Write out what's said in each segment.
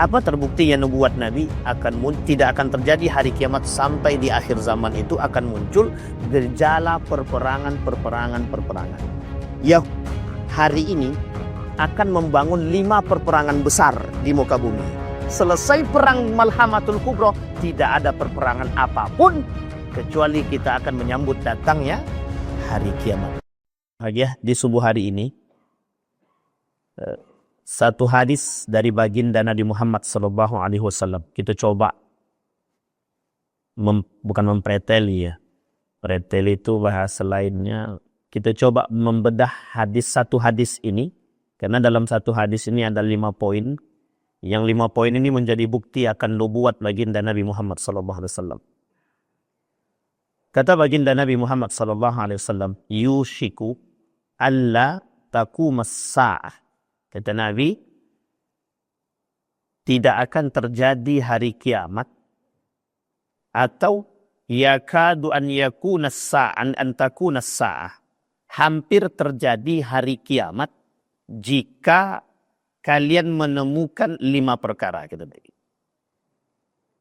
Apa terbuktinya nubuat Nabi tidak akan terjadi hari kiamat sampai di akhir zaman itu akan muncul gejala perperangan. Ya, hari ini akan membangun 5 perperangan besar di muka bumi. Selesai perang Malhamatul Kubra, tidak ada perperangan apapun kecuali kita akan menyambut datangnya hari kiamat. Ya, di subuh hari ini satu hadis dari baginda Nabi Muhammad SAW. Kita coba bukan mempreteli ya. Preteli itu bahasa lainnya. Kita coba membedah satu hadis ini. Karena dalam satu hadis ini ada 5 poin. Yang 5 poin ini menjadi bukti akan nubuat baginda Nabi Muhammad SAW. Kata baginda Nabi Muhammad SAW, yushiku alla taqumas sa'ah. Kata Nabi, tidak akan terjadi hari kiamat atau yakadu an yakunas sa'an an takunas sa'ah. Hampir terjadi hari kiamat jika kalian menemukan 5 perkara. Kata Nabi.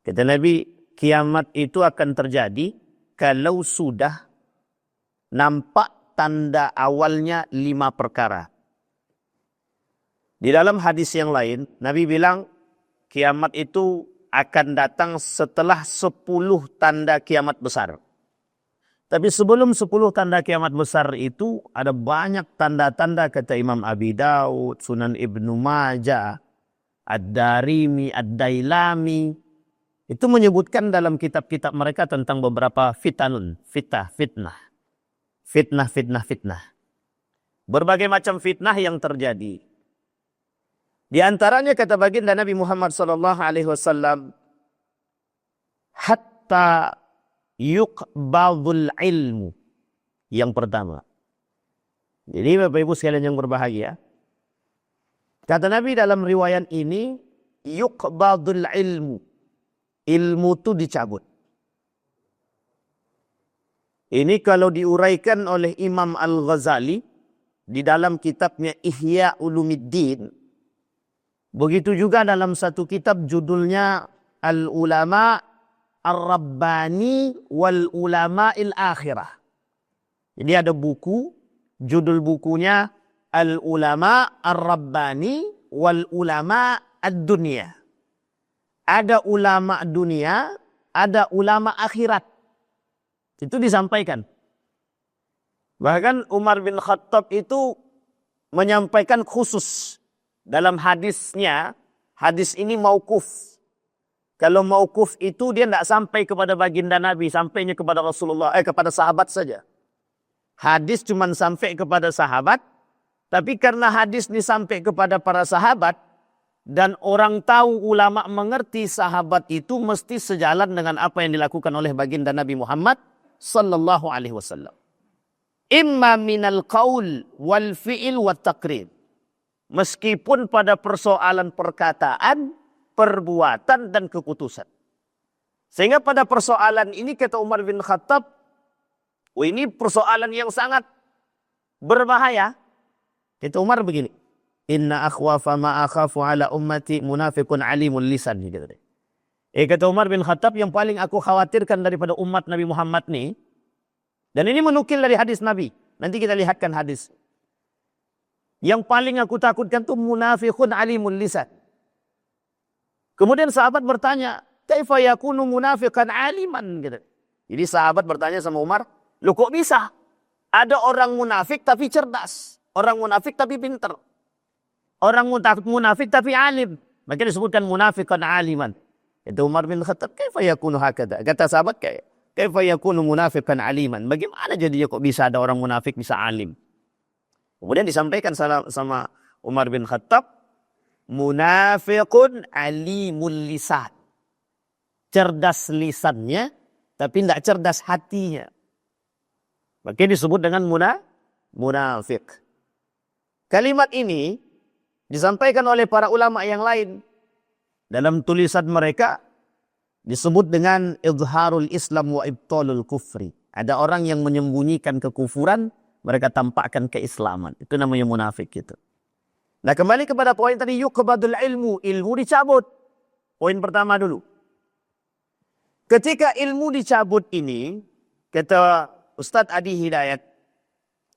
Kata Nabi, kiamat itu akan terjadi kalau sudah nampak tanda awalnya 5 perkara. Di dalam hadis yang lain, Nabi bilang kiamat itu akan datang setelah 10 tanda kiamat besar. Tapi sebelum 10 tanda kiamat besar itu ada banyak tanda-tanda kata Imam Abi Daud, Sunan Ibnu Majah, Ad-Darimi, Ad-Dailami. Itu menyebutkan dalam kitab-kitab mereka tentang beberapa fitnah. Fitnah. Berbagai macam fitnah yang terjadi. Di antaranya kata baginda Nabi Muhammad SAW, hatta yuqbadul ilmu. Yang pertama. Jadi Bapak Ibu sekalian yang berbahagia, kata Nabi dalam riwayat ini, yuqbadul ilmu. Ilmu itu dicabut. Ini kalau diuraikan oleh Imam Al-Ghazali di dalam kitabnya Ihya Ulumiddin. Begitu juga dalam satu kitab judulnya Al-Ulama Ar-Rabbani wal Ulama Il-Akhirah. Jadi ada buku, judul bukunya Al-Ulama Ar-Rabbani wal Ulama Ad-Dunya. Ada ulama dunia, ada ulama akhirat. Itu disampaikan. Bahkan Umar bin Khattab itu menyampaikan khusus dalam hadisnya, hadis ini mauquf. Kalau mauquf itu dia tidak sampai kepada baginda Nabi, sampainya kepada Rasulullah, kepada sahabat saja. Hadis cuma sampai kepada sahabat, tapi karena hadis ini sampai kepada para sahabat, dan orang tahu, ulama mengerti sahabat itu msti sejalan dengan apa yang dilakukan oleh baginda Nabi Muhammad sallallahu alaihi wasallam. Imma minal qaul wal fi'il wat taqrir. Meskipun pada persoalan perkataan, perbuatan dan keputusan. Sehingga pada persoalan ini kata Umar bin Khattab, ini persoalan yang sangat berbahaya. Kata Umar begini, inna akhwafa ma akhafu ala ummati munafiqun alimul lisan. Kata Umar bin Khattab, yang paling aku khawatirkan daripada umat Nabi Muhammad nih, dan ini menukil dari hadis Nabi. Nanti kita lihatkan hadis. Yang paling aku takutkan itu munafiqun alimul lisan. Kemudian sahabat bertanya, kaifa yakunu munafiqan aliman? Jadi sahabat bertanya sama Umar, loh kok bisa? Ada orang munafik tapi cerdas. Orang munafik tapi pintar. Orang munafik tapi alim. Maka disebutkan munafiqan aliman. Itu Umar bin Khattab, kaifa yakunu hakada? Kata sahabat, kaifa yakunu munafiqan aliman? Bagaimana jadinya kok bisa ada orang munafik bisa alim? Kemudian disampaikan sama Umar bin Khattab, munafiqun alimul lisan. Cerdas lisannya, tapi tidak cerdas hatinya. Makanya disebut dengan munafik. Kalimat ini disampaikan oleh para ulama yang lain. Dalam tulisan mereka disebut dengan izharul Islam wa ibtalul kufri. Ada orang yang menyembunyikan kekufuran, mereka tampakkan keislaman. Itu namanya munafik gitu. Nah, kembali kepada poin tadi, yuqbadul ilmu. Ilmu dicabut. Poin pertama dulu. Ketika ilmu dicabut ini, kata Ustadz Adi Hidayat,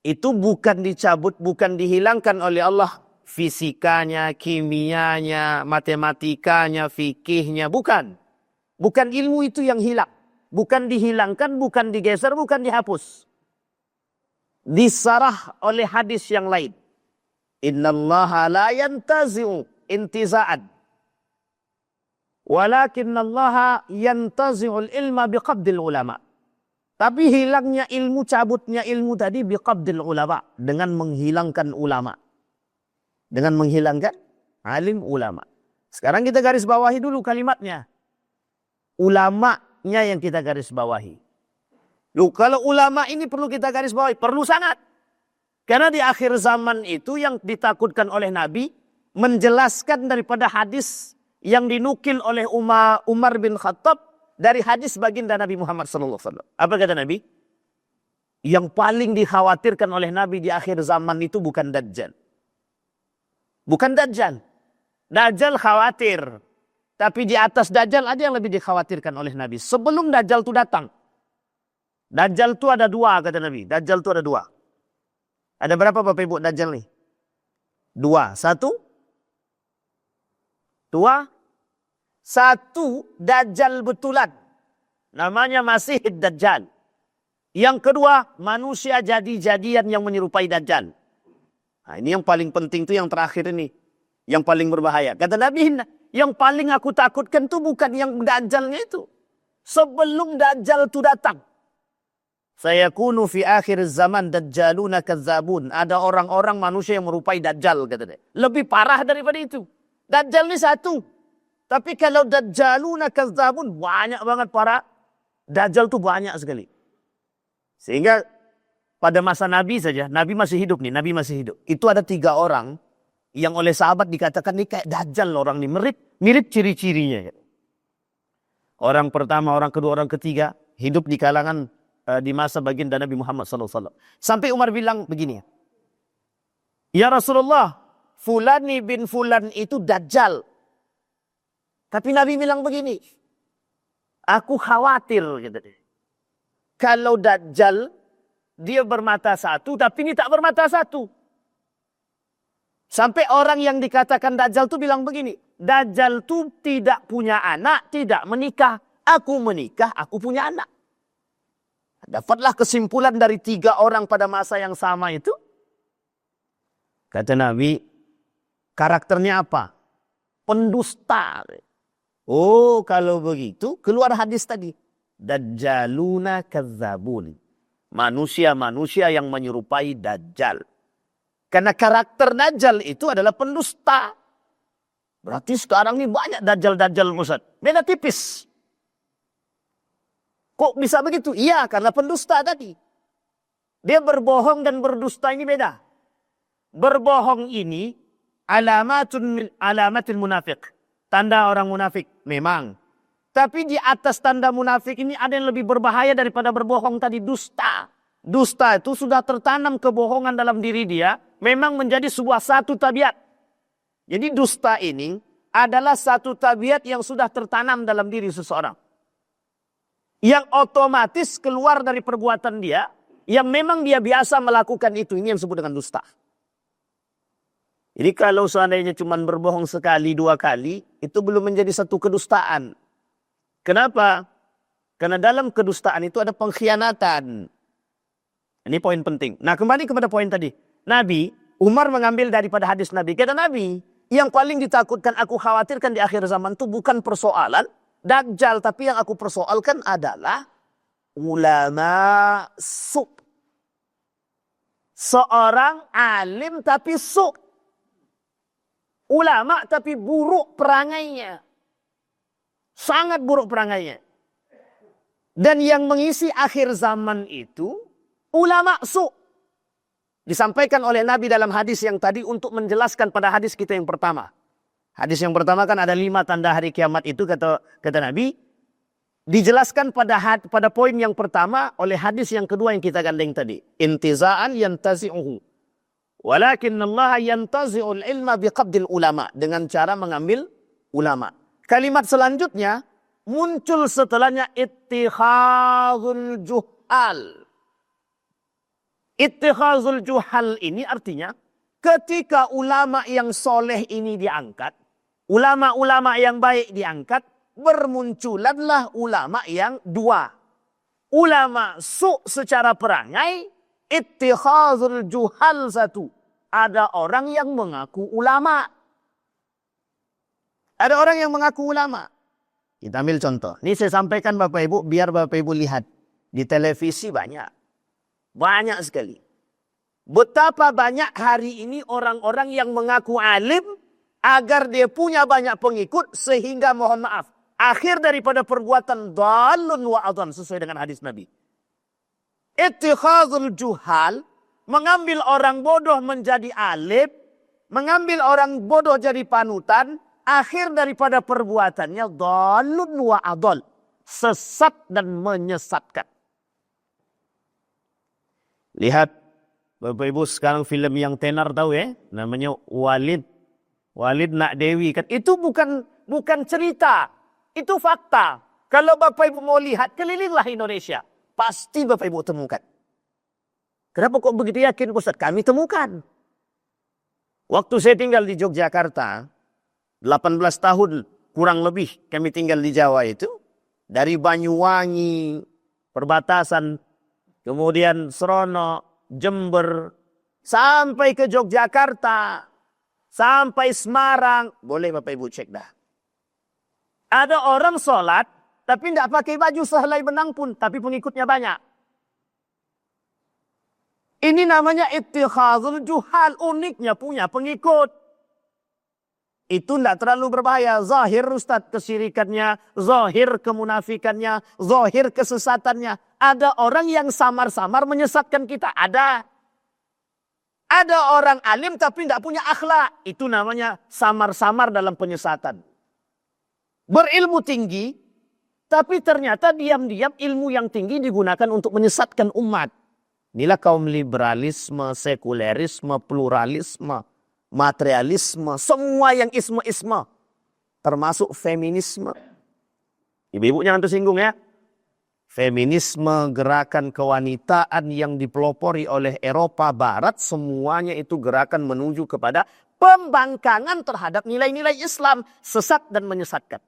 itu bukan dicabut, bukan dihilangkan oleh Allah fisikanya, kimianya, matematikanya, fikihnya, bukan. Bukan ilmu itu yang hilang. Bukan dihilangkan, bukan digeser, bukan dihapus. Disarah oleh hadis yang lain. Innallaha la yantazi'u intiza'an. Walakinnallaha yantazi'ul ilma biqabdil ulama. Tapi hilangnya ilmu, cabutnya ilmu tadi biqabdil ulama. Dengan menghilangkan ulama. Dengan menghilangkan alim ulama. Sekarang kita garis bawahi dulu kalimatnya. Ulamanya yang kita garis bawahi. Loh, kalau ulama ini perlu kita garis bawahi. Perlu sangat. Karena di akhir zaman itu yang ditakutkan oleh Nabi. Menjelaskan daripada hadis yang dinukil oleh Umar bin Khattab. Dari hadis baginda Nabi Muhammad SAW. Apa kata Nabi? Yang paling dikhawatirkan oleh Nabi di akhir zaman itu bukan Dajjal. Bukan Dajjal. Dajjal khawatir. Tapi di atas Dajjal ada yang lebih dikhawatirkan oleh Nabi. Sebelum Dajjal itu datang. Dajjal itu ada dua kata Nabi. Dajjal itu ada dua. Ada berapa Bapak Ibu Dajjal nih? Dua. Satu. Dua. Satu Dajjal betulan. Namanya Masih Dajjal. Yang kedua manusia jadi-jadian yang menyerupai Dajjal. Nah, ini yang paling penting itu yang terakhir ini. Yang paling berbahaya. Kata Nabi, yang paling aku takutkan itu bukan yang Dajjalnya itu. Sebelum Dajjal itu datang. Sayakunu fi akhir zaman dajjaluna kazzabun. Ada orang-orang manusia yang merupai Dajjal. Kata dia. Lebih parah daripada itu. Dajjal ini satu. Tapi kalau dajjaluna kazzabun. Banyak banget para Dajjal itu banyak sekali. Sehingga pada masa Nabi saja. Nabi masih hidup nih. Nabi masih hidup. Itu ada 3 orang. Yang oleh sahabat dikatakan ini kayak Dajjal orang ini. Mirip ciri-cirinya. Orang pertama, orang kedua, orang ketiga. Hidup di kalangan di masa baginda Nabi Muhammad SAW. Sampai Umar bilang begini. Ya Rasulullah. Fulani bin Fulan itu Dajjal. Tapi Nabi bilang begini. Aku khawatir. Gitu. Kalau Dajjal. Dia bermata satu. Tapi ini tak bermata satu. Sampai orang yang dikatakan Dajjal itu bilang begini. Dajjal itu tidak punya anak. Tidak menikah. Aku menikah. Aku punya anak. Dapatlah kesimpulan dari 3 orang pada masa yang sama itu. Kata Nabi. Karakternya apa? Pendusta. Oh, kalau begitu keluar hadis tadi. Dajjaluna kazzabun. Manusia-manusia yang menyerupai Dajjal. Karena karakter Dajjal itu adalah pendusta. Berarti sekarang ini banyak Dajjal-Dajjal Ustaz. Beda tipis. Kok bisa begitu? Iya, karena pendusta tadi. Dia berbohong dan berdusta ini beda. Berbohong ini alamatul munafik. Tanda orang munafik. Memang. Tapi di atas tanda munafik ini ada yang lebih berbahaya daripada berbohong tadi. Dusta. Dusta itu sudah tertanam kebohongan dalam diri dia. Memang menjadi sebuah satu tabiat. Jadi dusta ini adalah satu tabiat yang sudah tertanam dalam diri seseorang. Yang otomatis keluar dari perbuatan dia. Yang memang dia biasa melakukan itu. Ini yang disebut dengan dusta. Jadi kalau seandainya cuma berbohong sekali, 2 kali. Itu belum menjadi satu kedustaan. Kenapa? Karena dalam kedustaan itu ada pengkhianatan. Ini poin penting. Nah, kembali kepada poin tadi. Nabi, Umar mengambil daripada hadis Nabi. Kata Nabi, yang paling ditakutkan, aku khawatirkan di akhir zaman itu bukan persoalan Dajjal. Tapi yang aku persoalkan adalah ulama su. Seorang alim tapi su. Ulama tapi buruk perangainya. Sangat buruk perangainya. Dan yang mengisi akhir zaman itu ulama su. Disampaikan oleh Nabi dalam hadis yang tadi untuk menjelaskan pada hadis kita yang pertama. Hadis yang pertama kan ada 5 tanda hari kiamat itu kata Nabi. Dijelaskan pada poin yang pertama oleh hadis yang kedua yang kita gandeng tadi. Intiza'an yantazi'uhu. Walakin Allah yantazi'ul ilma biqabdil ulama. Dengan cara mengambil ulama. Kalimat selanjutnya muncul setelahnya ittikhazul juhal. Ittikhazul juhal ini artinya ketika ulama yang soleh ini diangkat, ulama-ulama yang baik diangkat, bermunculanlah ulama yang dua. Ulama su' secara perangai, ittikhazul juhal satu. Ada orang yang mengaku ulama. Ada orang yang mengaku ulama. Kita ambil contoh. Ini saya sampaikan Bapak Ibu, biar Bapak Ibu lihat. Di televisi banyak. Banyak sekali. Betapa banyak hari ini orang-orang yang mengaku alim agar dia punya banyak pengikut sehingga mohon maaf. Akhir daripada perbuatan dalun wa adhan sesuai dengan hadis Nabi. Ittikhazul juhal, mengambil orang bodoh menjadi alim, mengambil orang bodoh jadi panutan, akhir daripada perbuatannya dalun wa adhal, sesat dan menyesatkan. Lihat Bapak Ibu sekarang film yang tenar tahu ya, namanya Walid Nak Dewi kan. Itu bukan cerita. Itu fakta. Kalau Bapak Ibu mau lihat, kelilinglah Indonesia. Pasti Bapak Ibu temukan. Kenapa kok begitu yakin Ustaz? Kami temukan. Waktu saya tinggal di Yogyakarta, 18 tahun kurang lebih kami tinggal di Jawa itu. Dari Banyuwangi, perbatasan, kemudian Serono, Jember, sampai ke Yogyakarta, sampai Semarang. Boleh Bapak Ibu cek dah. Ada orang sholat, tapi tidak pakai baju sehelai benang pun, tapi pengikutnya banyak. Ini namanya ittikhazul juhal, uniknya punya pengikut. Itu tidak terlalu berbahaya. Zahir Ustaz kesyirikannya, zahir kemunafikannya, zahir kesesatannya. Ada orang yang samar-samar menyesatkan kita. Ada. Ada orang alim tapi tidak punya akhlak. Itu namanya samar-samar dalam penyesatan. Berilmu tinggi, tapi ternyata diam-diam ilmu yang tinggi digunakan untuk menyesatkan umat. Inilah kaum liberalisme, sekulerisme, pluralisme, materialisme, semua yang isme-isme. Termasuk feminisme. Ibu-ibu jangan tersinggung ya. Feminisme, gerakan kewanitaan yang dipelopori oleh Eropa Barat, semuanya itu gerakan menuju kepada pembangkangan terhadap nilai-nilai Islam, sesat dan menyesatkan.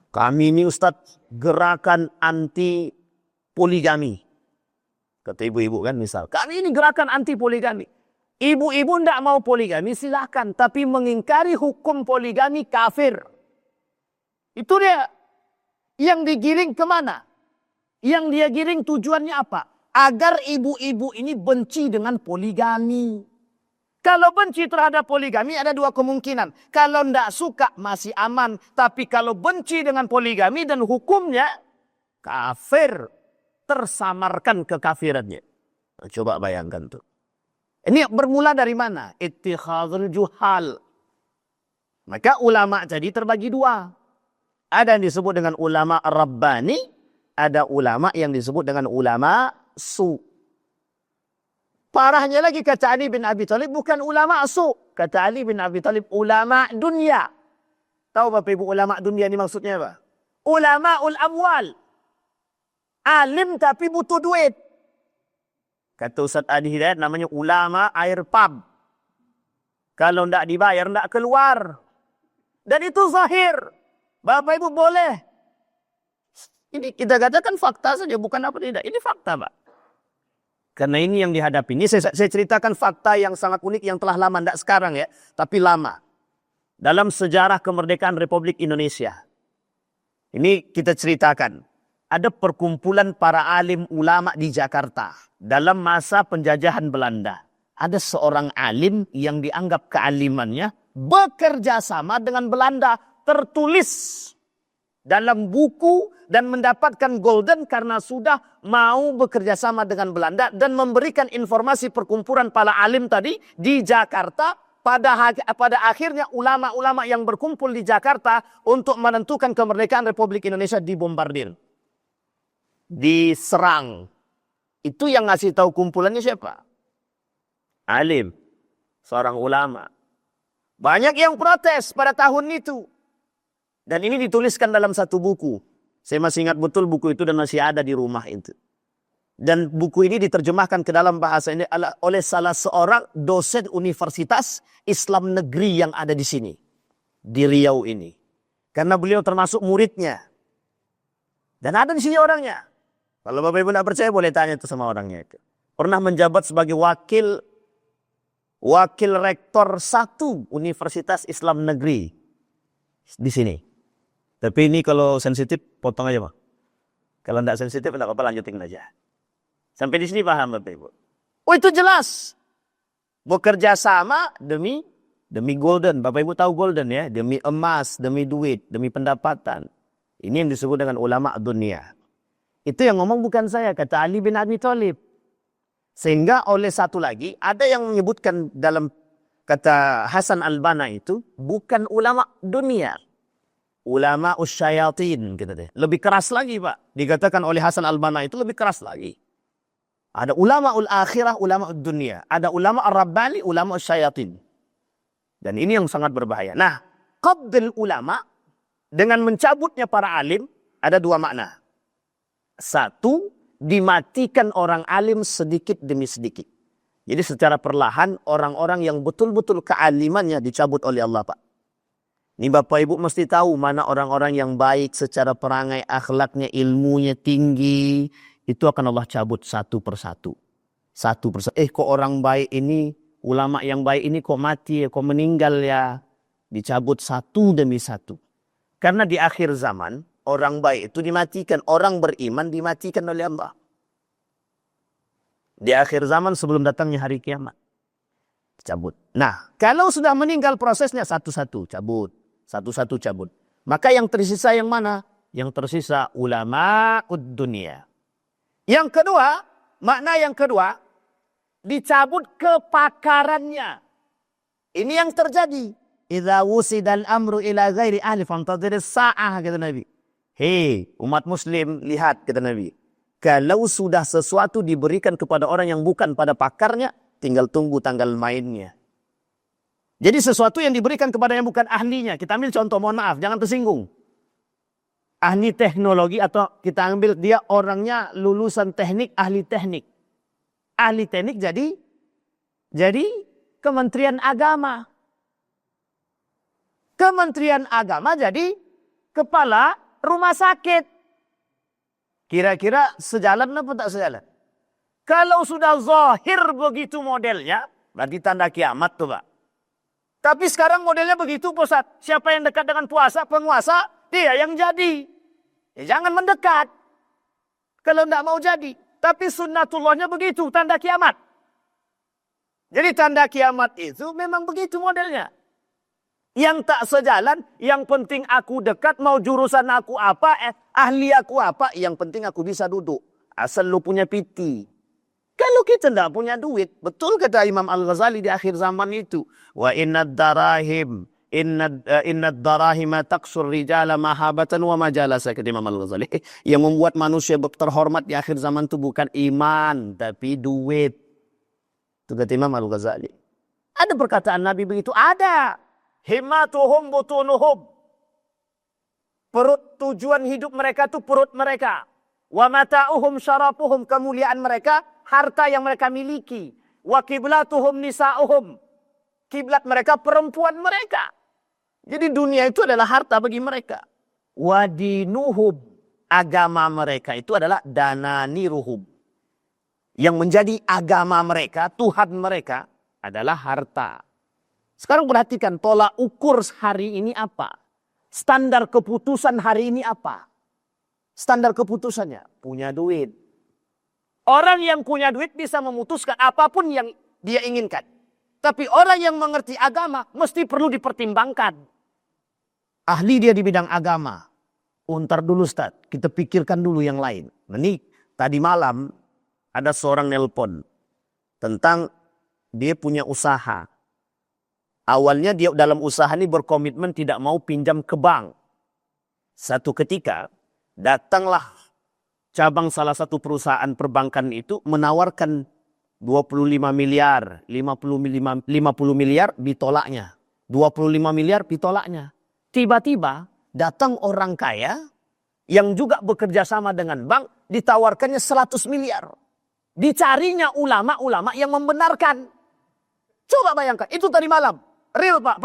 Kami ini Ustadz gerakan anti poligami. Kata ibu-ibu kan misal. Kami ini gerakan anti poligami. Ibu-ibu tidak mau poligami silahkan. Tapi mengingkari hukum poligami kafir. Itu dia. Yang digiring kemana? Yang dia giring tujuannya apa? Agar ibu-ibu ini benci dengan poligami. Kalau benci terhadap poligami ada dua kemungkinan. Kalau tidak suka masih aman. Tapi kalau benci dengan poligami dan hukumnya kafir. Tersamarkan kekafirannya. Nah, coba bayangkan tuh. Ini bermula dari mana? Ittikhazul juhal. Maka ulama jadi terbagi dua. Ada yang disebut dengan ulama Rabbani. Ada ulama yang disebut dengan ulama su. Parahnya lagi kata Ali bin Abi Thalib bukan ulama su. Kata Ali bin Abi Thalib ulama dunia. Tahu Bapak Ibu ulama dunia ini maksudnya apa? Ulamaul amwal. Alim tapi butuh duit. Kata Ustaz Adi Hidayat namanya ulama air pub. Kalau tidak dibayar tidak keluar. Dan itu zahir. Bapak Ibu boleh. Ini kita katakan fakta saja bukan apa tidak. Ini fakta Pak. Karena ini yang dihadapi. Ini saya ceritakan fakta yang sangat unik yang telah lama. Tidak sekarang ya. Tapi lama. Dalam sejarah kemerdekaan Republik Indonesia. Ini kita ceritakan. Ada perkumpulan para alim ulama di Jakarta. Dalam masa penjajahan Belanda. Ada seorang alim yang dianggap kealimannya bekerja sama dengan Belanda. Tertulis dalam buku dan mendapatkan golden karena sudah mau bekerja sama dengan Belanda. Dan memberikan informasi perkumpulan para alim tadi di Jakarta. Pada akhirnya ulama-ulama yang berkumpul di Jakarta untuk menentukan kemerdekaan Republik Indonesia dibombardir. Diserang. Itu yang ngasih tahu kumpulannya siapa? Alim. Seorang ulama. Banyak yang protes pada tahun itu. Dan ini dituliskan dalam satu buku. Saya masih ingat betul buku itu dan masih ada di rumah itu. Dan buku ini diterjemahkan ke dalam bahasa ini oleh salah seorang dosen Universitas Islam Negeri yang ada di sini. Di Riau ini. Karena beliau termasuk muridnya. Dan ada di sini orangnya. Kalau Bapak Ibu tidak percaya boleh tanya itu sama orangnya itu. Pernah menjabat sebagai wakil rektor satu Universitas Islam Negeri di sini. Tapi ini kalau sensitif potong aja, Pak. Kalau tidak sensitif tidak apa-apa, lanjutin aja. Sampai di sini paham Bapak Ibu? Oh itu jelas. Bekerja sama demi golden. Bapak Ibu tahu golden ya? Demi emas, demi duit, demi pendapatan. Ini yang disebut dengan ulama dunia. Itu yang ngomong bukan saya, kata Ali bin Abi Thalib. Sehingga oleh satu lagi, ada yang menyebutkan dalam kata Hasan al-Banna itu, bukan ulama dunia. Ulama usyayatin, gitu deh. Lebih keras lagi Pak. Dikatakan oleh Hasan al-Banna itu lebih keras lagi. Ada ulama ul-akhirah, ulama dunia. Ada ulama ar-rabbani, ulama usyayatin. Dan ini yang sangat berbahaya. Nah, qabdil ulama, dengan mencabutnya para alim, ada dua makna. Satu, dimatikan orang alim sedikit demi sedikit. Jadi secara perlahan orang-orang yang betul-betul kealimannya dicabut oleh Allah Pak. Ini Bapak Ibu mesti tahu mana orang-orang yang baik secara perangai, akhlaknya, ilmunya tinggi. Itu akan Allah cabut satu persatu. Satu persatu. Kok orang baik ini, ulama yang baik ini kok mati ya, kok meninggal ya. Dicabut satu demi satu. Karena di akhir zaman, orang baik itu dimatikan. Orang beriman dimatikan oleh Allah. Di akhir zaman sebelum datangnya hari kiamat. Cabut. Nah, kalau sudah meninggal prosesnya satu-satu cabut. Satu-satu cabut. Maka yang tersisa yang mana? Yang tersisa ulama dunia. Yang kedua, makna yang kedua, dicabut kepakarannya. Ini yang terjadi. Idza wusidal amru ila ghairi ahli fantadhiris sa'ah, kata Nabi. Hei, umat muslim, lihat, kata Nabi. Kalau sudah sesuatu diberikan kepada orang yang bukan pada pakarnya, tinggal tunggu tanggal mainnya. Jadi sesuatu yang diberikan kepada yang bukan ahlinya. Kita ambil contoh, mohon maaf, jangan tersinggung. Ahli teknologi atau kita ambil dia orangnya lulusan teknik, ahli teknik. Ahli teknik jadi Kementerian Agama. Kementerian Agama jadi kepala rumah sakit. Kira-kira sejalan apa tak sejalan? Kalau sudah zahir begitu modelnya, berarti tanda kiamat tuh Pak. Tapi sekarang modelnya begitu Ustaz. Siapa yang dekat dengan penguasa, dia yang jadi. Ya, jangan mendekat. Kalau tidak mau jadi. Tapi sunnatullahnya begitu, tanda kiamat. Jadi tanda kiamat itu memang begitu modelnya. Yang tak sejalan, yang penting aku dekat, mau jurusan aku apa, ahli aku apa, yang penting aku bisa duduk. Asal lu punya piti. Kalau kita tidak punya duit, betul kata Imam Al-Ghazali di akhir zaman itu. Wa innad darahima taqsur rijala mahabatan wa majalasa, kata Imam Al-Ghazali. Yang membuat manusia terhormat di akhir zaman itu bukan iman, tapi duit. Itu kata Imam Al-Ghazali. Ada perkataan Nabi begitu? Ada. Himmatuhum butunuhum. Perut tujuan hidup mereka itu perut mereka. Wa mata'uhum syarapuhum, kemuliaan mereka, harta yang mereka miliki. Wa kiblatuhum nisa'uhum, kiblat mereka perempuan mereka. Jadi dunia itu adalah harta bagi mereka. Wa dinuhum, agama mereka itu adalah dananiruhum. Yang menjadi agama mereka, Tuhan mereka adalah harta. Sekarang perhatikan tolak ukur hari ini apa? Standar keputusan hari ini apa? Standar keputusannya punya duit. Orang yang punya duit bisa memutuskan apapun yang dia inginkan. Tapi orang yang mengerti agama mesti perlu dipertimbangkan. Ahli dia di bidang agama. Ntar dulu Ustaz, kita pikirkan dulu yang lain. Nah, ini tadi malam ada seorang nelpon tentang dia punya usaha. Awalnya dia dalam usaha ini berkomitmen tidak mau pinjam ke bank. Satu ketika datanglah cabang salah satu perusahaan perbankan itu menawarkan 25 miliar, 50 miliar ditolaknya. 25 miliar ditolaknya. Tiba-tiba Datang orang kaya yang juga bekerja sama dengan bank, ditawarkannya 100 miliar. Dicarinya ulama-ulama yang membenarkan. Coba bayangkan, itu tadi malam. Real Pak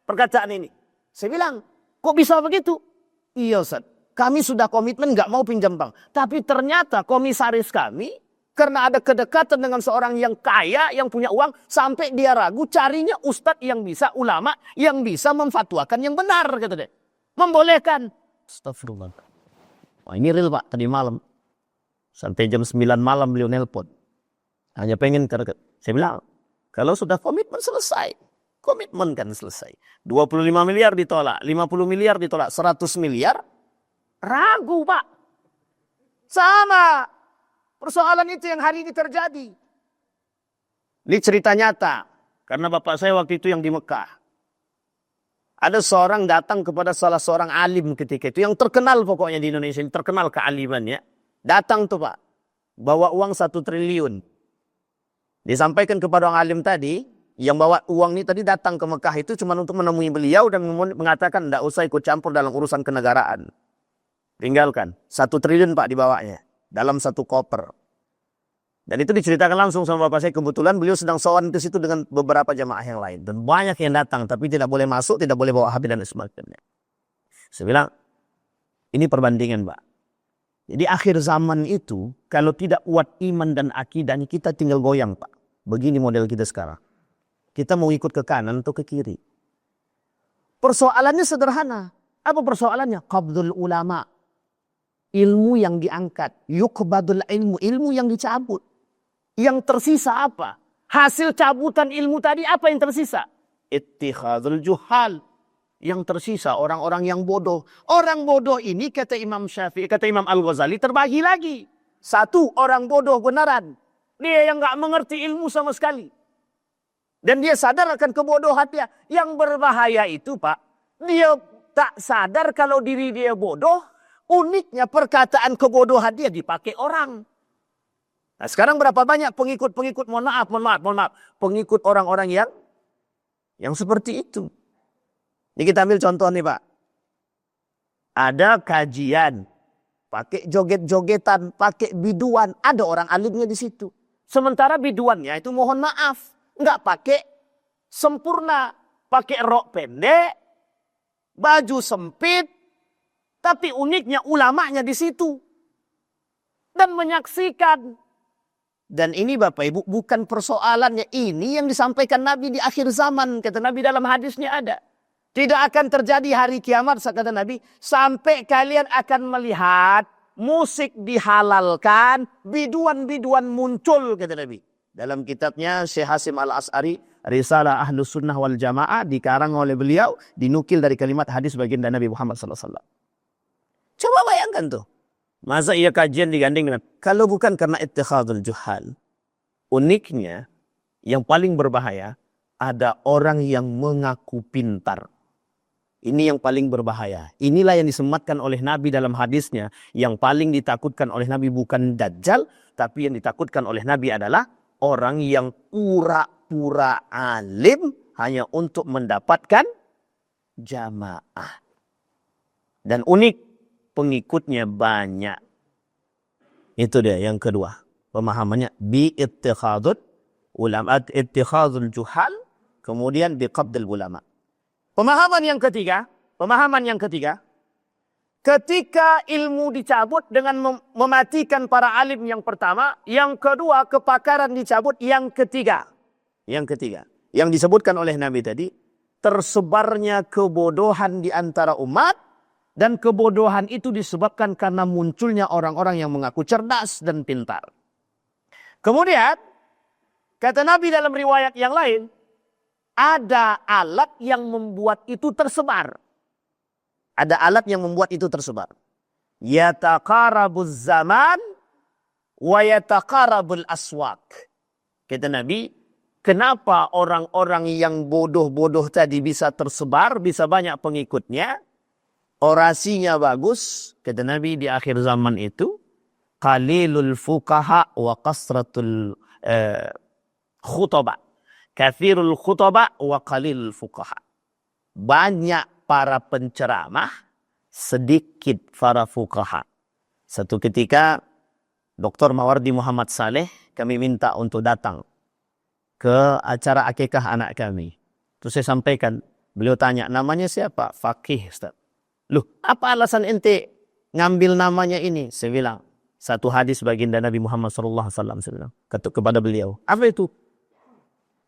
perkataan ini. Saya bilang, kok bisa begitu? Iya Ustaz, kami sudah komitmen gak mau pinjam bank. Tapi ternyata komisaris kami, karena ada kedekatan dengan seorang yang kaya, yang punya uang, sampai dia ragu carinya ustadz yang bisa, ulama yang bisa memfatwakan yang benar, kata dia. Membolehkan. Astagfirullah. Wah, ini real Pak, tadi malam. Sampai jam 9 malam beliau nelpon. Hanya pengen ke. Saya bilang, kalau sudah komitmen selesai. Komitmen kan selesai. 25 miliar ditolak, 50 miliar ditolak, 100 miliar. Ragu Pak. Sama. Persoalan itu yang hari ini terjadi. Ini cerita nyata. Karena bapak saya waktu itu yang di Mekah. Ada seorang datang kepada salah seorang alim ketika itu. Yang terkenal pokoknya di Indonesia. Yang terkenal kealimannya. Datang tuh Pak. Bawa uang 1 triliun. Disampaikan kepada orang alim tadi. Yang bawa uang ini tadi datang ke Mekah itu cuma untuk menemui beliau. Dan mengatakan tidak usah ikut campur dalam urusan kenegaraan. Tinggalkan. 1 triliun Pak dibawanya. Dalam 1 koper. Dan itu diceritakan langsung sama bapak saya. Kebetulan beliau sedang sowan ke situ dengan beberapa jamaah yang lain. Dan banyak yang datang. Tapi tidak boleh masuk. Tidak boleh bawa HP dan sebagainya. Saya bilang. Ini perbandingan Pak. Jadi akhir zaman itu. Kalau tidak kuat iman dan akidahnya. Kita tinggal goyang Pak. Begini model kita sekarang. Kita mau ikut ke kanan atau ke kiri. Persoalannya sederhana. Apa persoalannya? Qabdul ulama. Ilmu yang diangkat. Yukbadul ilmu. Ilmu yang dicabut. Yang tersisa apa? Hasil cabutan ilmu tadi apa yang tersisa? Ittikhadul juhal. Yang tersisa orang-orang yang bodoh. Orang bodoh ini kata Imam Syafi'i, kata Imam Al-Ghazali terbagi lagi. 1, orang bodoh beneran. Dia yang gak mengerti ilmu sama sekali. Dan dia sadar akan kebodohan dia. Yang berbahaya itu Pak. Dia tak sadar kalau diri dia bodoh. Uniknya perkataan kebodohan dia dipakai orang. Nah sekarang berapa banyak pengikut-pengikut, mohon maaf. Pengikut orang-orang yang seperti itu. Ini kita ambil contoh nih Pak. Ada kajian. Pakai joget-jogetan, pakai biduan. Ada orang alimnya di situ. Sementara biduannya itu mohon maaf. Nggak pakai sempurna. Pakai rok pendek. Baju sempit. Tapi uniknya ulamanya di situ. Dan menyaksikan. Dan ini Bapak Ibu bukan persoalannya. Ini yang disampaikan Nabi di akhir zaman. Kata Nabi dalam hadisnya ada. Tidak akan terjadi hari kiamat kata Nabi. Sampai kalian akan melihat musik dihalalkan. Biduan-biduan muncul kata Nabi. Dalam kitabnya Syekh Hasim Al-As'ari. Risalah Ahlus Sunnah wal Jamaah. Dikarang oleh beliau. Dinukil dari kalimat hadis baginda Nabi Muhammad SAW. Coba bayangkan tuh. Masa ia kajian digandeng dengan. Kalau bukan karena ittikhadul juhal. Uniknya. Yang paling berbahaya. Ada orang yang mengaku pintar. Ini yang paling berbahaya. Inilah yang disematkan oleh Nabi dalam hadisnya. Yang paling ditakutkan oleh Nabi bukan Dajjal. Tapi yang ditakutkan oleh Nabi adalah. Orang yang pura-pura alim. Hanya untuk mendapatkan jamaah. Dan unik. Pengikutnya banyak. Itu dia yang kedua. Pemahamannya. Bi ittikhadul ulama. Ittikhadul juhal. Kemudian bi qabdil ulama. Pemahaman yang ketiga. Ketika ilmu dicabut dengan mematikan para alim yang pertama. Yang kedua kepakaran dicabut. Yang ketiga. Yang disebutkan oleh Nabi tadi. Tersebarnya kebodohan di antara umat. Dan kebodohan itu disebabkan karena munculnya orang-orang yang mengaku cerdas dan pintar. Kemudian, kata Nabi dalam riwayat yang lain, ada alat yang membuat itu tersebar. Yataqarabuz zaman wa yataqarabul aswaq. Kata Nabi, kenapa orang-orang yang bodoh-bodoh tadi bisa tersebar, bisa banyak pengikutnya? Orasinya bagus, kata Nabi di akhir zaman itu. Qalilul fuqaha wa kasratul khutaba. Kathirul khutaba wa qalilul fuqaha. Banyak para penceramah, sedikit para fuqaha. Satu ketika Dr. Mawardi Muhammad Saleh kami minta untuk datang ke acara akikah anak kami. Terus saya sampaikan, beliau tanya, namanya siapa? Fakih, Ustaz. Loh, apa alasan ente ngambil namanya ini? Saya bilang, satu hadis baginda Nabi Muhammad SAW. Saya bilang kepada beliau, apa itu?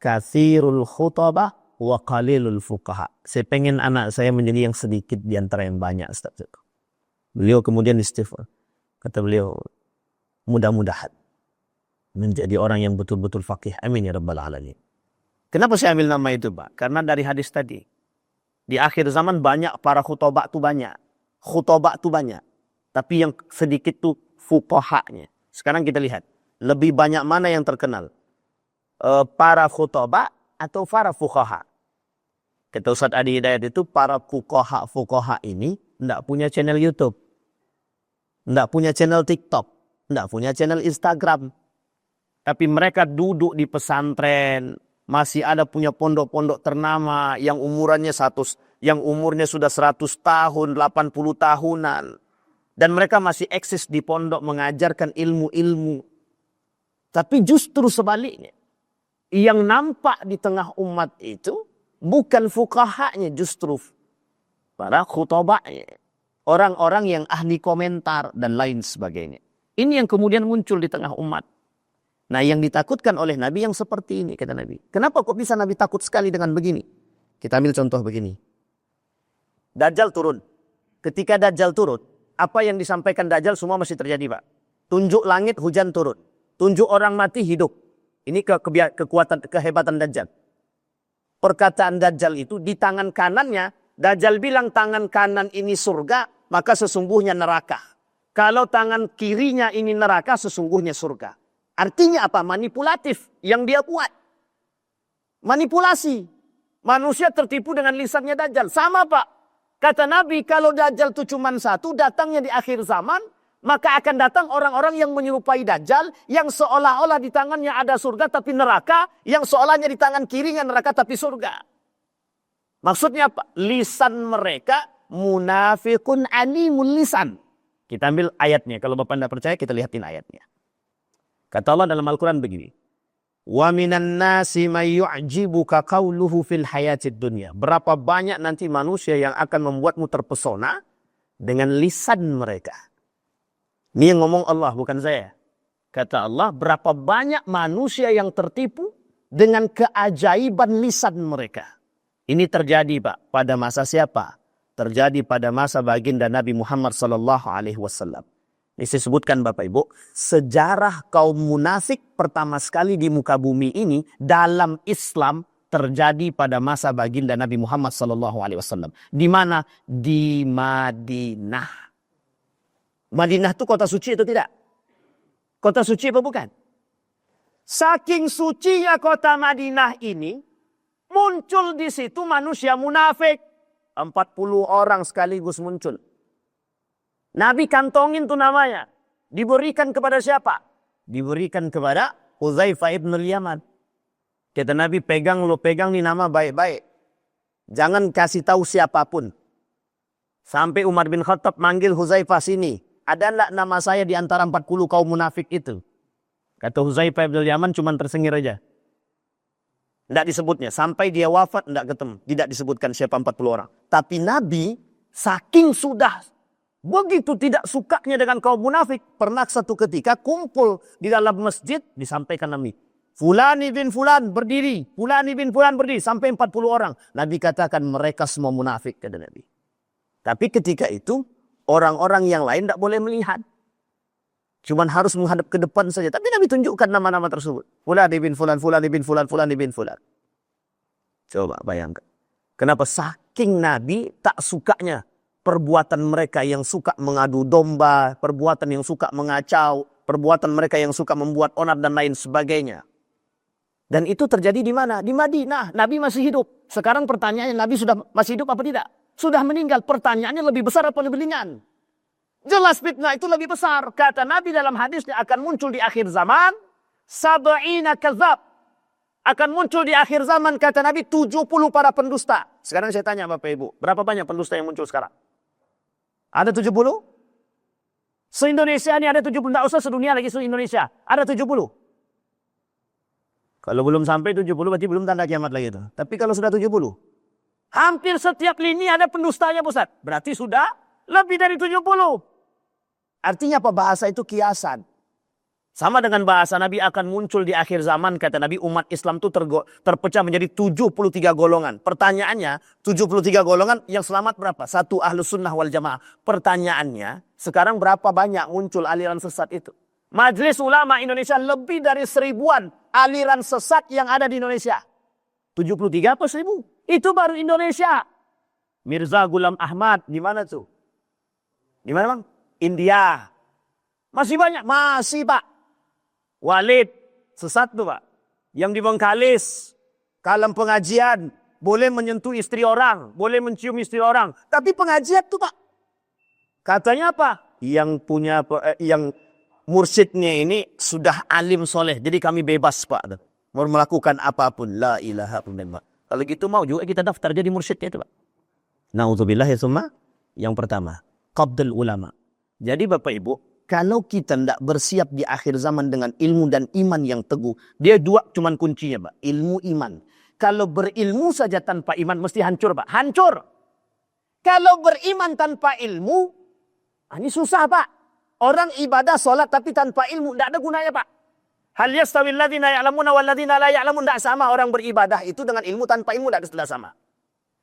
Katsirul khutbah wa qalilul fuqaha. Saya pengen anak saya menjadi yang sedikit di antara yang banyak, Ustaz. Beliau kemudian istighfar. Kata beliau, mudah-mudahan menjadi orang yang betul-betul faqih. Amin ya rabbal alamin. Kenapa saya ambil nama itu, Pak? Karena dari hadis tadi. Di akhir zaman banyak para khutbah tu banyak. Khutbah tu banyak. Tapi yang sedikit tu fuqahanya. Sekarang kita lihat. Lebih banyak mana yang terkenal? Para khutbah atau para fuqaha? Kata Ustaz Adi Hidayat itu, para fuqaha ini tidak punya channel YouTube. Tidak punya channel TikTok. Tidak punya channel Instagram. Tapi mereka duduk di pesantren. Masih ada punya pondok-pondok ternama yang umurnya sudah 100 tahun, 80 tahunan. Dan mereka masih eksis di pondok mengajarkan ilmu-ilmu. Tapi justru sebaliknya. Yang nampak di tengah umat itu bukan fuqahanya, justru para khutbahnya. Orang-orang yang ahli komentar dan lain sebagainya. Ini yang kemudian muncul di tengah umat. Nah, yang ditakutkan oleh Nabi yang seperti ini, kata Nabi. Kenapa kok bisa Nabi takut sekali dengan begini? Kita ambil contoh begini. Dajjal turun. Ketika Dajjal turun, apa yang disampaikan Dajjal semua masih terjadi, Pak. Tunjuk langit, hujan turun. Tunjuk orang mati, hidup. Ini kekuatan, kehebatan Dajjal. Perkataan Dajjal itu di tangan kanannya, Dajjal bilang tangan kanan ini surga, maka sesungguhnya neraka. Kalau tangan kirinya ini neraka, sesungguhnya surga. Artinya apa? Manipulatif yang dia buat. Manipulasi. Manusia tertipu dengan lisannya Dajjal. Sama, Pak. Kata Nabi, kalau Dajjal itu cuma satu, datangnya di akhir zaman, maka akan datang orang-orang yang menyerupai Dajjal, yang seolah-olah di tangannya ada surga tapi neraka, yang seolahnya di tangan kirinya neraka tapi surga. Maksudnya apa? Lisan mereka munafiqun alimul lisan. Kita ambil ayatnya. Kalau Bapak tidak percaya, kita lihatin ayatnya. Kata Allah dalam Al-Quran begini. Wa minan nasi may yu'jibuka qawluhu fil hayatid dunya. Berapa banyak nanti manusia yang akan membuatmu terpesona dengan lisan mereka. Ini yang ngomong Allah, bukan saya. Kata Allah, berapa banyak manusia yang tertipu dengan keajaiban lisan mereka. Ini terjadi, Pak, pada masa siapa? Terjadi pada masa baginda Nabi Muhammad SAW. Ini saya sebutkan, Bapak Ibu, sejarah kaum munafik pertama sekali di muka bumi ini dalam Islam terjadi pada masa baginda Nabi Muhammad SAW. Di mana? Di Madinah. Madinah itu kota suci atau tidak? Kota suci apa bukan? Saking sucinya kota Madinah ini, muncul di situ manusia munafik. 40 orang sekaligus muncul. Nabi kantongin tuh namanya. Diberikan kepada siapa? Diberikan kepada Hudzaifah ibn al-Yaman. Kata Nabi, pegang nih nama baik-baik. Jangan kasih tahu siapapun. Sampai Umar bin Khattab manggil Hudzaifah sini. Ada enggak nama saya di antara 40 kaum munafik itu? Kata Hudzaifah ibn al-Yaman cuma tersengir aja. Tidak disebutnya. Sampai dia wafat tidak ketemu. Tidak disebutkan siapa 40 orang. Tapi Nabi saking sudah begitu tidak sukanya dengan kaum munafik. Pernah satu ketika kumpul di dalam masjid. Disampaikan Nabi. Fulan bin Fulan berdiri. Fulan bin Fulan berdiri. Sampai 40 orang. Nabi katakan mereka semua munafik. Kata Nabi. Tapi ketika itu orang-orang yang lain tidak boleh melihat. Cuman harus menghadap ke depan saja. Tapi Nabi tunjukkan nama-nama tersebut. Fulan ibn Fulan, Fulan ibn Fulan, Fulan ibn Fulan. Coba bayangkan. Kenapa saking Nabi tak sukanya perbuatan mereka yang suka mengadu domba, perbuatan yang suka mengacau, perbuatan mereka yang suka membuat onar dan lain sebagainya. Dan itu terjadi di mana? Di Madinah. Nabi masih hidup. Sekarang pertanyaannya, Nabi sudah masih hidup apa tidak? Sudah meninggal. Pertanyaannya lebih besar apa lebih ringan? Jelas fitnah itu lebih besar. Kata Nabi dalam hadisnya akan muncul di akhir zaman. Sab'ina kadzab. Akan muncul di akhir zaman kata Nabi 70 para pendusta. Sekarang saya tanya Bapak Ibu. Berapa banyak pendusta yang muncul sekarang? Ada 70? Se-Indonesia ini ada 70. Tidak usah sedunia lagi se-Indonesia. Ada 70. Kalau belum sampai 70 berarti belum tanda kiamat lagi itu. Tapi kalau sudah 70. Hampir setiap lini ada pendustanya Ustaz. Berarti sudah lebih dari 70. Artinya apa? Bahasa itu kiasan. Sama dengan bahasa Nabi akan muncul di akhir zaman. Kata Nabi umat Islam itu terpecah menjadi 73 golongan. Pertanyaannya 73 golongan yang selamat berapa? Satu Ahlus Sunnah wal Jamaah. Pertanyaannya sekarang berapa banyak muncul aliran sesat itu? Majelis Ulama Indonesia lebih dari 1000-an aliran sesat yang ada di Indonesia. 73 apa 1000? Itu baru Indonesia. Mirza Ghulam Ahmad di mana tuh? Di mana Bang? India. Masih banyak? Masih Pak. Walid, sesat tuh Pak. Yang di Bengkalis, kalem pengajian, boleh menyentuh istri orang, boleh mencium istri orang. Tapi pengajian tuh Pak. Katanya apa? Yang punya, yang mursyidnya ini sudah alim soleh. Jadi kami bebas Pak. Mau melakukan apapun. La ilaha illallah. Kalau gitu mau juga kita daftar jadi mursyidnya itu Pak. Na'udzubillah ya summa. Yang pertama, qabdul ulama. Jadi Bapak Ibu, kalau kita tidak bersiap di akhir zaman dengan ilmu dan iman yang teguh. Dia dua cuman kuncinya Pak. Ilmu iman. Kalau berilmu saja tanpa iman mesti hancur Pak. Hancur. Kalau beriman tanpa ilmu. Ini susah Pak. Orang ibadah sholat tapi tanpa ilmu. Tidak ada gunanya Pak. Hal yastawil ladhina ya'lamuna wal ladhina la ya'lamun. Tidak sama orang beribadah itu dengan ilmu tanpa ilmu. Tidak sama.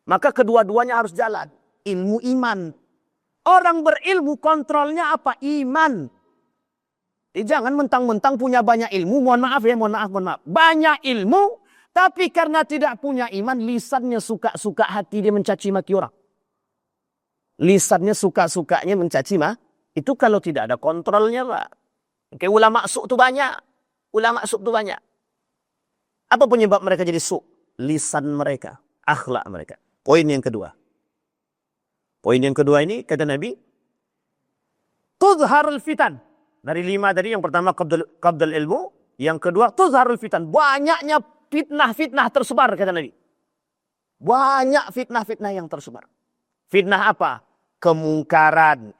Maka kedua-duanya harus jalan. Ilmu iman. Orang berilmu kontrolnya apa? Iman. Jangan mentang-mentang punya banyak ilmu. Mohon maaf ya, mohon maaf. Banyak ilmu, tapi karena tidak punya iman, lisannya suka-suka hati dia mencaci maki orang. Lisannya suka-sukanya mencaci maki. Itu kalau tidak ada kontrolnya Pak. Kayak ulama su' itu banyak. Ulama su' itu banyak. Apa penyebab mereka jadi su'? Lisan mereka. Akhlak mereka. Poin yang kedua. Poin yang kedua ini kata Nabi, tuzharul fitan. Dari 5 tadi yang pertama qabdul ilmu, yang kedua tuzharul fitan. Banyaknya fitnah-fitnah tersebar kata Nabi. Banyak fitnah-fitnah yang tersebar. Fitnah apa? Kemungkaran,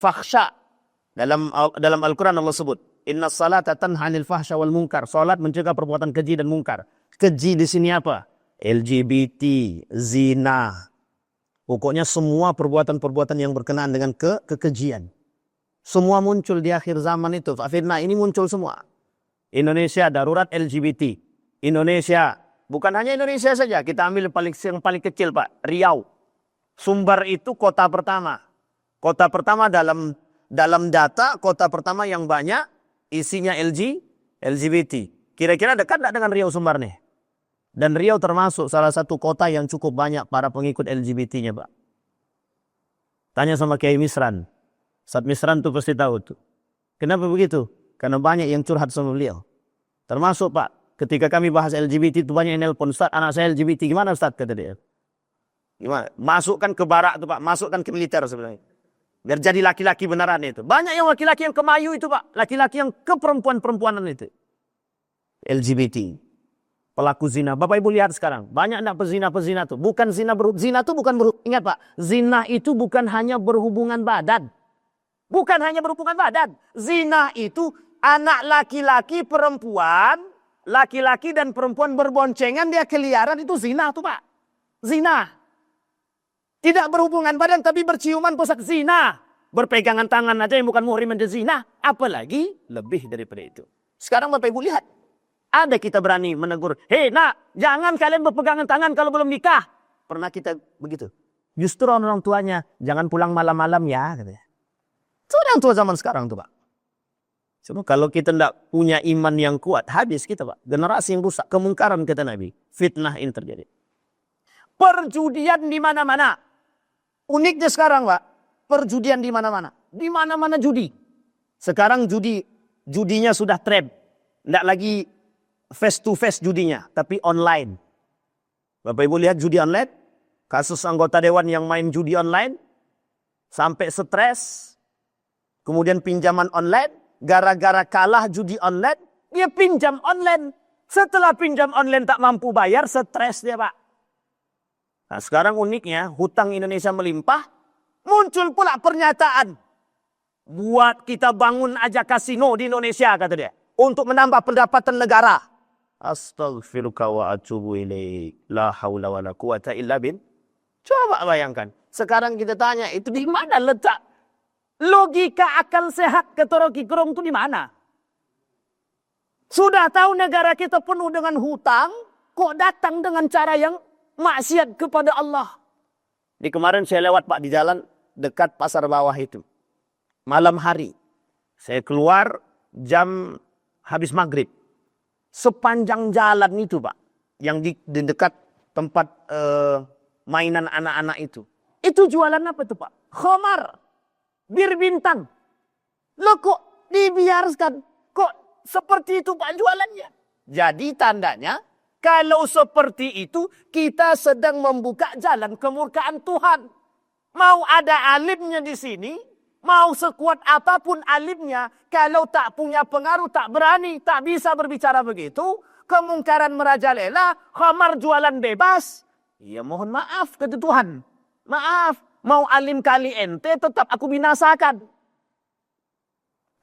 fahsya. Dalam Al-Quran Allah sebut, inna salata tanha 'anil fahsya wal munkar. Salat mencegah perbuatan keji dan mungkar. Keji di sini apa? LGBT, zina. Pokoknya semua perbuatan-perbuatan yang berkenaan dengan kekejian. Semua muncul di akhir zaman itu. Fitnah ini muncul semua. Indonesia darurat LGBT. Indonesia, bukan hanya Indonesia saja. Kita ambil yang paling kecil Pak. Riau. Sumbar itu kota pertama. Kota pertama dalam data, kota pertama yang banyak isinya LGBT. Kira-kira dekat tidak dengan Riau Sumbar nih? Dan Riau termasuk salah satu kota yang cukup banyak para pengikut LGBT-nya Pak. Tanya sama Kiai Misran. Ustadz Misran tuh pasti tahu tuh. Kenapa begitu? Karena banyak yang curhat sama beliau. Termasuk Pak, ketika kami bahas LGBT itu banyak yang nelpon. Ustadz anak saya LGBT, gimana Ustadz? Kata dia. Gimana? Masukkan ke barak tuh Pak, masukkan ke militer sebenarnya. Biar jadi laki-laki beneran itu. Banyak yang laki-laki yang kemayu itu Pak. Laki-laki yang ke perempuan-perempuanan itu. LGBT. Pelaku zina. Bapak Ibu lihat sekarang. Banyak enggak pezina-pezina tuh. Bukan zina zina itu bukan ingat Pak. Zina itu bukan hanya berhubungan badan. Bukan hanya berhubungan badan. Zina itu anak laki-laki perempuan. Laki-laki dan perempuan berboncengan dia keliaran itu zina tuh Pak. Zina. Tidak berhubungan badan tapi berciuman pusat zina. Berpegangan tangan aja yang bukan muhrim menjadi zina. Apalagi lebih daripada itu. Sekarang Bapak Ibu lihat. Ada kita berani menegur. Hei nak, jangan kalian berpegangan tangan kalau belum nikah. Pernah kita begitu. Justru orang tuanya, jangan pulang malam-malam ya. Katanya. Itu orang tua zaman sekarang tuh Pak. Cuma kalau kita tidak punya iman yang kuat, habis kita Pak. Generasi yang rusak, kemungkaran kata Nabi. Fitnah ini terjadi. Perjudian di mana-mana. Uniknya sekarang Pak, perjudian di mana-mana. Di mana-mana judi. Sekarang judinya sudah trap. Tidak lagi face to face judinya, tapi online. Bapak Ibu lihat judi online, kasus anggota dewan yang main judi online, sampai stres, kemudian pinjaman online, gara-gara kalah judi online, dia pinjam online. Setelah pinjam online tak mampu bayar, stres dia Pak. Nah sekarang uniknya, hutang Indonesia melimpah, Muncul pula pernyataan. Buat kita bangun aja kasino di Indonesia, kata dia. Untuk menambah pendapatan negara. Astaghfiruka wa atubu ilaik. La haula wa la quwata illa bin. Coba bayangkan. Sekarang kita tanya, itu di mana letak logika akal sehat kata Rocky Gerung itu di mana? Sudah tahu negara kita penuh dengan hutang, kok datang dengan cara yang maksiat kepada Allah. Di kemarin saya lewat Pak di jalan dekat pasar bawah itu. Malam hari. Saya keluar jam habis maghrib. Sepanjang jalan itu Pak. Yang di dekat tempat mainan anak-anak itu. Itu jualan apa itu Pak? Khamar. Bir bintang. Loh kok dibiarkan? Kok seperti itu Pak jualannya? Jadi tandanya kalau seperti itu kita sedang membuka jalan kemurkaan Tuhan. Mau ada alimnya di sini, mau sekuat apapun alimnya, kalau tak punya pengaruh, tak berani, tak bisa berbicara begitu, kemungkaran merajalela, khamar jualan bebas. Ya mohon maaf kata Tuhan. Maaf, mau alim kali ente tetap aku binasakan.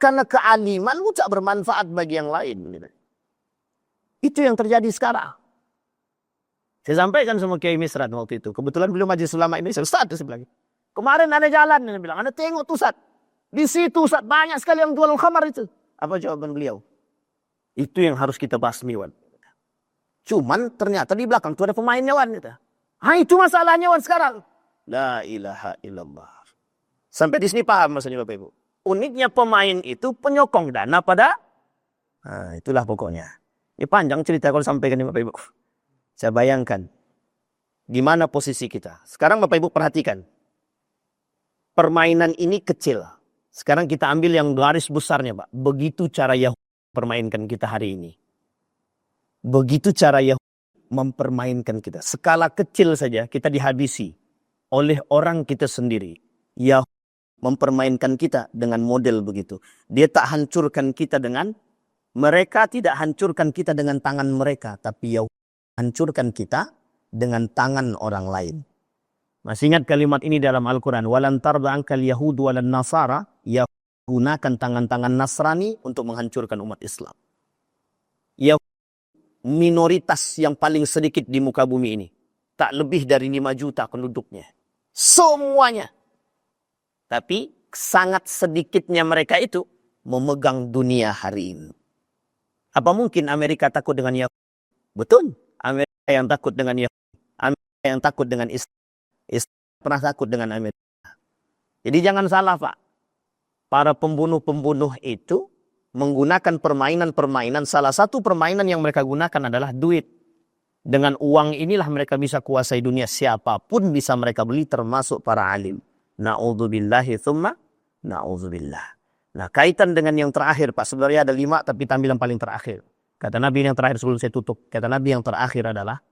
Karena kealiman tak bermanfaat bagi yang lain. Itu yang terjadi sekarang. Saya sampaikan sama Kiai Misran waktu itu. Kebetulan beliau majelis ulama Indonesia. Ustaz, saya bilang. Kemarin ada jalan. Dia bilang, Anda tengok tuh Ustaz. Di situ Ustaz, banyak sekali yang jualan khamar itu. Apa jawaban beliau? Itu yang harus kita basmi, Wan. Cuman ternyata di belakang itu ada pemainnya, Wan. Itu masalahnya, Wan, sekarang. La ilaha illallah. Sampai di sini paham maksudnya Bapak Ibu. Uniknya pemain itu penyokong dana pada. Nah, itulah pokoknya. Ini panjang cerita kalau sampaikan ini Bapak Ibu. Saya bayangkan. Di mana posisi kita. Sekarang Bapak Ibu perhatikan. Permainan ini kecil. Sekarang kita ambil yang garis besarnya Pak. Begitu cara Yahudi mempermainkan kita hari ini. Begitu cara Yahudi mempermainkan kita. Skala kecil saja kita dihabisi oleh orang kita sendiri. Yahudi mempermainkan kita dengan model begitu. Dia tak hancurkan kita dengan, mereka tidak hancurkan kita dengan tangan mereka. Tapi Yahudi hancurkan kita dengan tangan orang lain. Masih ingat kalimat ini dalam Al-Quran. Walan tarda ankal yahud walan nasara. Yahudi gunakan tangan-tangan Nasrani untuk menghancurkan umat Islam. Yahudi minoritas yang paling sedikit di muka bumi ini. Tak lebih dari 5 juta penduduknya. Semuanya. Tapi sangat sedikitnya mereka itu memegang dunia hari ini. Apa mungkin Amerika takut dengan Yahudi? Betul. Amerika yang takut dengan Yahudi. Amerika yang takut dengan Islam. Islam pernah takut dengan Amerika. Jadi jangan salah Pak. Para pembunuh-pembunuh itu menggunakan permainan-permainan. Salah satu permainan yang mereka gunakan adalah duit. Dengan uang inilah mereka bisa kuasai dunia. Siapapun bisa mereka beli termasuk para alim. Na'udzubillahi thumma na'udzubillah. Nah kaitan dengan yang terakhir Pak. Sebenarnya ada 5 tapi tampilan paling terakhir. Kata Nabi yang terakhir sebelum saya tutup. Kata Nabi yang terakhir adalah.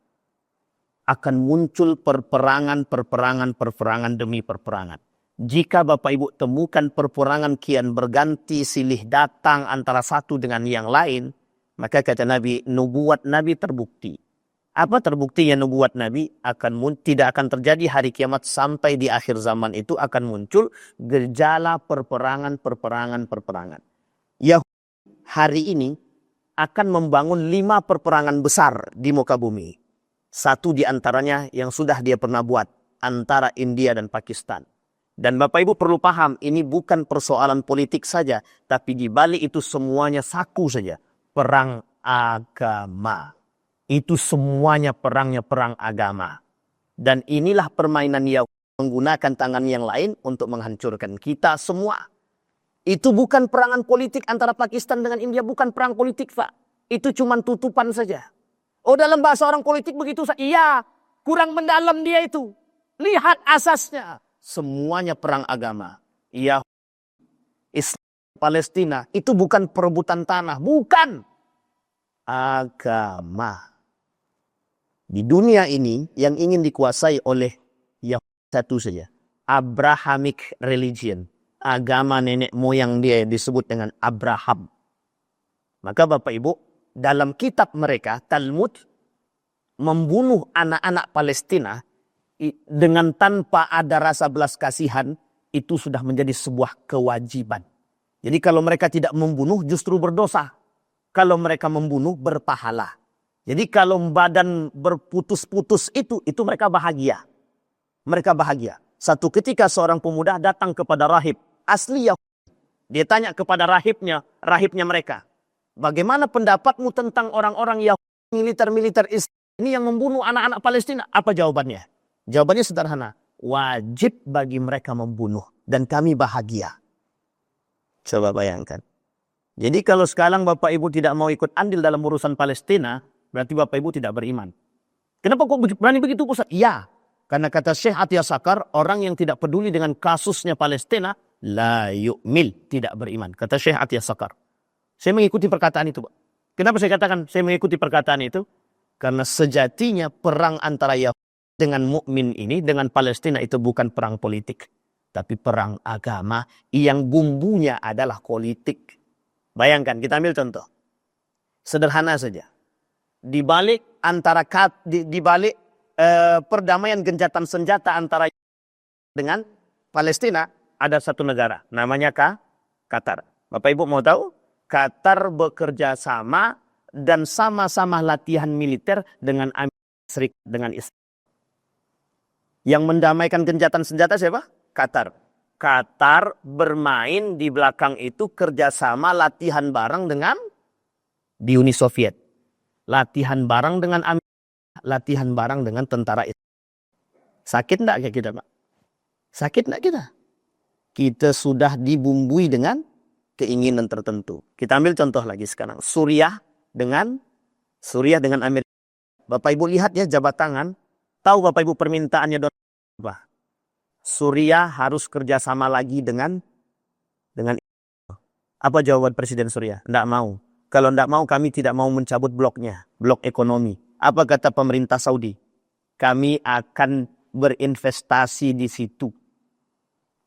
Akan muncul perperangan demi perperangan. Jika Bapak Ibu temukan perperangan kian berganti silih datang antara satu dengan yang lain. Maka kata Nabi, nubuat Nabi terbukti. Apa terbuktinya nubuat Nabi? Tidak akan terjadi hari kiamat sampai di akhir zaman itu akan muncul gejala perperangan. Yahudi hari ini akan membangun 5 perperangan besar di muka bumi. Satu di antaranya yang sudah dia pernah buat antara India dan Pakistan. Dan Bapak Ibu perlu paham, ini bukan persoalan politik saja, tapi di balik itu semuanya saku saja. Perang agama. Itu semuanya perangnya perang agama. Dan inilah permainan Yahudi menggunakan tangan yang lain untuk menghancurkan kita semua. Itu bukan perangan politik antara Pakistan dengan India, bukan perang politik Pak. Itu cuma tutupan saja. Oh dalam bahasa orang politik begitu, iya kurang mendalam dia itu. Lihat asasnya. Semuanya perang agama. Yahudi, Islam, Palestina itu bukan perebutan tanah. Bukan. Agama. Di dunia ini yang ingin dikuasai oleh Yahudi satu saja. Abrahamic religion. Agama nenek moyang dia disebut dengan Abraham. Maka Bapak Ibu, dalam kitab mereka, Talmud, membunuh anak-anak Palestina dengan tanpa ada rasa belas kasihan, itu sudah menjadi sebuah kewajiban. Jadi kalau mereka tidak membunuh justru berdosa. Kalau mereka membunuh berpahala. Jadi kalau badan berputus-putus itu mereka bahagia. Mereka bahagia. Satu ketika seorang pemuda datang kepada rahib asli Yahudi. Dia tanya kepada rahibnya mereka. Bagaimana pendapatmu tentang orang-orang Yahudi militer-militer ini yang membunuh anak-anak Palestina? Apa jawabannya? Jawabannya sederhana. Wajib bagi mereka membunuh. Dan kami bahagia. Coba bayangkan. Jadi kalau sekarang Bapak Ibu tidak mau ikut andil dalam urusan Palestina, berarti Bapak Ibu tidak beriman. Kenapa kok berani begitu Ustaz? Iya. Karena kata Syekh Atiyah Sakar, orang yang tidak peduli dengan kasusnya Palestina, la yu'mil, tidak beriman. Kata Syekh Atiyah Sakar. Saya mengikuti perkataan itu, Pak. Kenapa saya katakan saya mengikuti perkataan itu? Karena sejatinya perang antara Yahudi dengan mukmin ini, dengan Palestina itu bukan perang politik. Tapi perang agama yang bumbunya adalah politik. Bayangkan, kita ambil contoh. Sederhana saja. Di balik perdamaian gencatan senjata antara dengan Palestina, ada satu negara. Namanya Qatar. Bapak Ibu mau tahu? Qatar bekerja sama dan sama-sama latihan militer dengan Amerika Serikat, dengan Israel. Yang mendamaikan gencatan senjata siapa? Qatar. Qatar bermain di belakang itu kerjasama latihan bareng dengan di Uni Soviet. Latihan bareng dengan Amerika, latihan bareng dengan tentara Israel. Sakit enggak kayak kita, Pak? Sakit enggak kita? Kita sudah dibumbui dengan keinginan tertentu. Kita ambil contoh lagi sekarang. Suriah dengan Amerika. Bapak Ibu lihat ya jabat tangan. Tahu Bapak Ibu permintaannya apa? Suriah harus kerjasama lagi dengan apa jawaban Presiden Suriah? Tidak mau. Kalau tidak mau, kami tidak mau mencabut bloknya, blok ekonomi. Apa kata pemerintah Saudi? Kami akan berinvestasi di situ.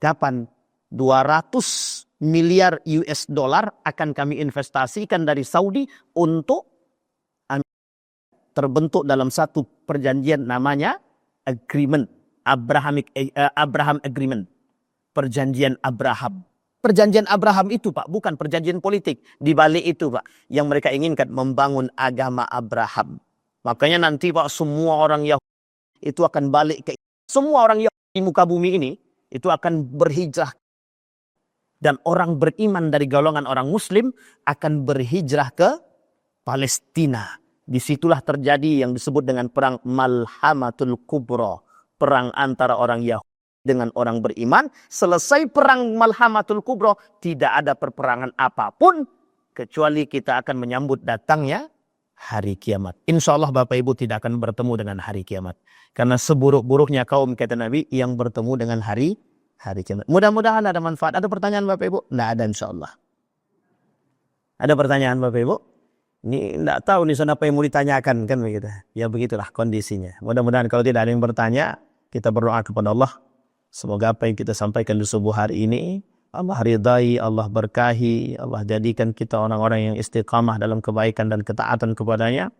Kapan? 200 miliar US dollar akan kami investasikan dari Saudi untuk terbentuk dalam satu perjanjian namanya agreement. Abraham Agreement. Perjanjian Abraham. Perjanjian Abraham itu Pak, bukan perjanjian politik. Di balik itu Pak, yang mereka inginkan membangun agama Abraham. Makanya nanti Pak, semua orang Yahudi itu akan balik ke... Semua orang Yahudi di muka bumi ini, itu akan berhijrah. Dan orang beriman dari golongan orang Muslim akan berhijrah ke Palestina. Disitulah terjadi yang disebut dengan perang Malhamatul Kubra. Perang antara orang Yahudi dengan orang beriman. Selesai perang Malhamatul Kubra, tidak ada perperangan apapun kecuali kita akan menyambut datangnya hari kiamat. Insya Allah Bapak Ibu tidak akan bertemu dengan hari kiamat. Karena seburuk-buruknya kaum kata Nabi yang bertemu dengan hari kiamat. Mudah-mudahan ada manfaat. Ada pertanyaan Bapak Ibu? Tidak ada insya Allah. Ada pertanyaan Bapak Ibu? Ini tidak tahu nih apa yang mau ditanyakan kan begitu. Ya begitulah kondisinya. Mudah-mudahan kalau tidak ada yang bertanya, kita berdoa kepada Allah. Semoga apa yang kita sampaikan di subuh hari ini, Allah ridai, Allah berkahi, Allah jadikan kita orang-orang yang istiqamah dalam kebaikan dan ketaatan kepadanya.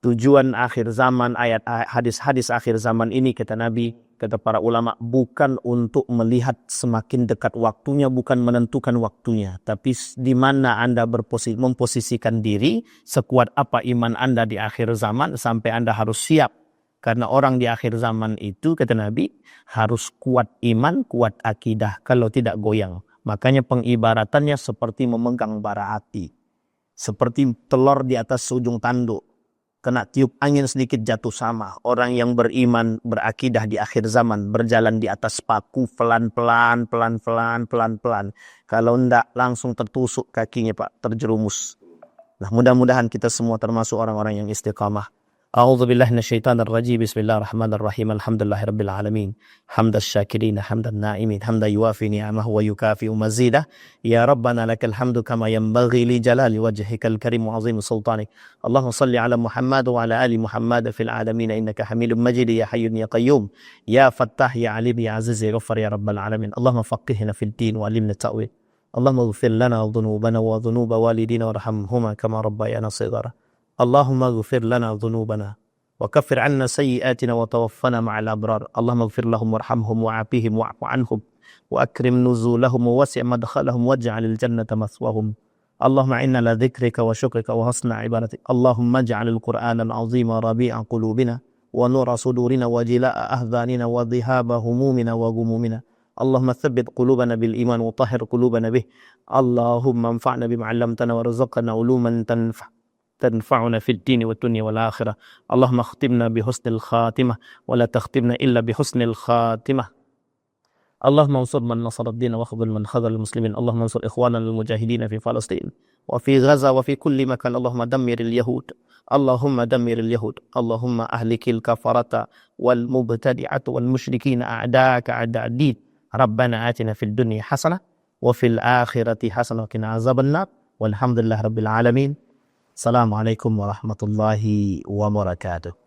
Tujuan akhir zaman, hadis-hadis akhir zaman ini kata Nabi, kata para ulama, bukan untuk melihat semakin dekat waktunya, bukan menentukan waktunya. Tapi di mana Anda memposisikan diri, sekuat apa iman Anda di akhir zaman, sampai Anda harus siap. Karena orang di akhir zaman itu, kata Nabi, harus kuat iman, kuat akidah. Kalau tidak goyang. Makanya pengibaratannya seperti memegang bara api. Seperti telur di atas ujung tanduk. Kena tiup angin sedikit jatuh sama. Orang yang beriman, berakidah di akhir zaman. Berjalan di atas paku pelan-pelan, pelan-pelan, pelan-pelan. Kalau tidak langsung tertusuk kakinya Pak, terjerumus. Nah mudah-mudahan kita semua termasuk orang-orang yang istiqamah. أعوذ بالله من الشيطان الرجيم بسم الله الرحمن الرحيم الحمد لله رب العالمين حمد الشاكرين حمد النائمين حمد يوافي نعمه ويكافئ مزيده يا ربنا لك الحمد كما ينبغي لجلال وجهك الكريم وعظيم سلطانك اللهم صل على محمد وعلى آل محمد في العالمين إنك حميد مجيد يا حي يا قيوم يا فتاح يا عليم يا عزيز يا غفار يا رب العالمين اللهم فقهنا في الدين وعلمنا التأويل اللهم اغفر لنا ذنوبنا وذنوب والدينا وارحمهما كما ربيانا صغارا اللهم اغفر لنا ذنوبنا وكفر عنا سيئاتنا وتوفنا مع الأبرار اللهم اغفر لهم وارحمهم وعافهم واعف عنهم وأكرم نزولهم ووسع مدخلهم واجعل الجنة مثواهم اللهم إنا لذكرك وشكرك وحسن عبادتك اللهم اجعل القرآن العظيم ربيع قلوبنا ونور صدورنا وجلاء أحزاننا وذهاب همومنا وغمومنا اللهم ثبت قلوبنا بالإيمان وطهر قلوبنا به اللهم انفعنا بما علمتنا وارزقنا علوما تنفعنا في الدين والدنيا والآخرة اللهم اختمنا بحسن الخاتمة ولا تختمنا إلا بحسن الخاتمة اللهم انصر من نصر الدين واخذل من خذل المسلمين اللهم انصر إخواننا المجاهدين في فلسطين وفي غزة وفي كل مكان اللهم دمر اليهود اللهم دمر اليهود اللهم أهلك الكفرة والمبتدعة والمشركين أعداءك أعداء الدين ربنا آتنا في الدنيا حسنة وفي الآخرة حسنة وقنا عذاب النار والحمد لله رب العالمين السلام عليكم ورحمة الله وبركاته